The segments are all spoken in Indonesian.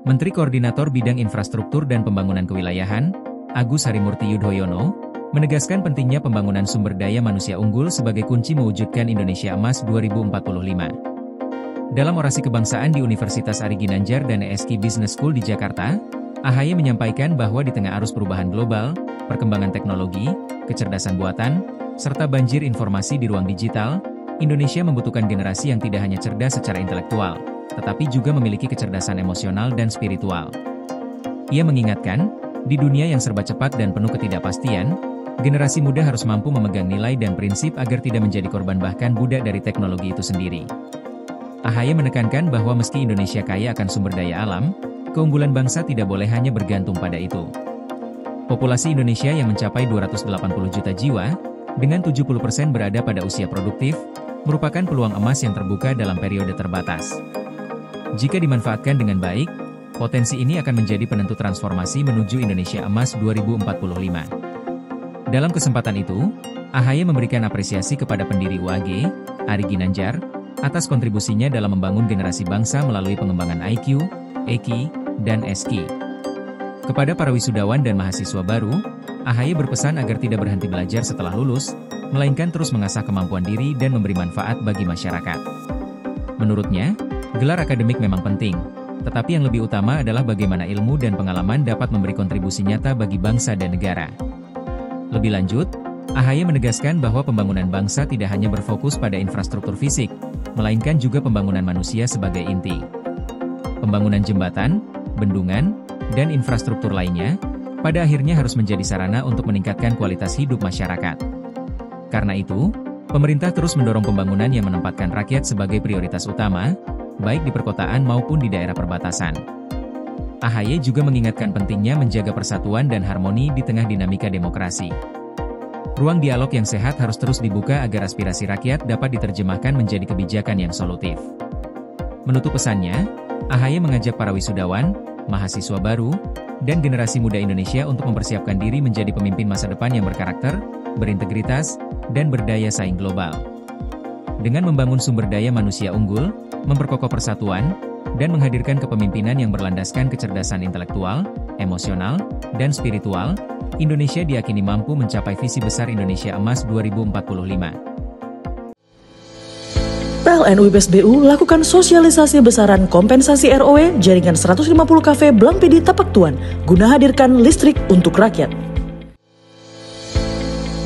Menteri Koordinator Bidang Infrastruktur dan Pembangunan Kewilayahan, Agus Harimurti Yudhoyono, menegaskan pentingnya pembangunan sumber daya manusia unggul sebagai kunci mewujudkan Indonesia Emas 2045. Dalam orasi kebangsaan di Universitas Ari Ginanjar dan ESK Business School di Jakarta, AHY menyampaikan bahwa di tengah arus perubahan global, perkembangan teknologi, kecerdasan buatan, serta banjir informasi di ruang digital, Indonesia membutuhkan generasi yang tidak hanya cerdas secara intelektual, tetapi juga memiliki kecerdasan emosional dan spiritual. Ia mengingatkan, di dunia yang serba cepat dan penuh ketidakpastian, generasi muda harus mampu memegang nilai dan prinsip agar tidak menjadi korban bahkan budak dari teknologi itu sendiri. AHY menekankan bahwa meski Indonesia kaya akan sumber daya alam, keunggulan bangsa tidak boleh hanya bergantung pada itu. Populasi Indonesia yang mencapai 280 juta jiwa, dengan 70% berada pada usia produktif, merupakan peluang emas yang terbuka dalam periode terbatas. Jika dimanfaatkan dengan baik, potensi ini akan menjadi penentu transformasi menuju Indonesia Emas 2045. Dalam kesempatan itu, AHY memberikan apresiasi kepada pendiri UAG, Ari Ginanjar, atas kontribusinya dalam membangun generasi bangsa melalui pengembangan IQ, EQ, dan SQ. Kepada para wisudawan dan mahasiswa baru, AHY berpesan agar tidak berhenti belajar setelah lulus, melainkan terus mengasah kemampuan diri dan memberi manfaat bagi masyarakat. Menurutnya, gelar akademik memang penting, tetapi yang lebih utama adalah bagaimana ilmu dan pengalaman dapat memberi kontribusi nyata bagi bangsa dan negara. Lebih lanjut, AHY menegaskan bahwa pembangunan bangsa tidak hanya berfokus pada infrastruktur fisik, melainkan juga pembangunan manusia sebagai inti. Pembangunan jembatan, bendungan, dan infrastruktur lainnya, pada akhirnya harus menjadi sarana untuk meningkatkan kualitas hidup masyarakat. Karena itu, pemerintah terus mendorong pembangunan yang menempatkan rakyat sebagai prioritas utama, baik di perkotaan maupun di daerah perbatasan. AHY juga mengingatkan pentingnya menjaga persatuan dan harmoni di tengah dinamika demokrasi. Ruang dialog yang sehat harus terus dibuka agar aspirasi rakyat dapat diterjemahkan menjadi kebijakan yang solutif. Menutup pesannya, AHY mengajak para wisudawan, mahasiswa baru, dan generasi muda Indonesia untuk mempersiapkan diri menjadi pemimpin masa depan yang berkarakter, berintegritas, dan berdaya saing global. Dengan membangun sumber daya manusia unggul, memperkokoh persatuan, dan menghadirkan kepemimpinan yang berlandaskan kecerdasan intelektual, emosional, dan spiritual, Indonesia diyakini mampu mencapai visi besar Indonesia Emas 2045. PLN UIPS BU lakukan sosialisasi besaran kompensasi ROW jaringan 150 kV Blang PD Tapak Tuan guna hadirkan listrik untuk rakyat.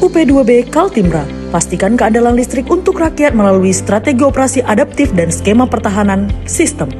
UP2B Kaltimra, pastikan keandalan listrik untuk rakyat melalui strategi operasi adaptif dan skema pertahanan sistem.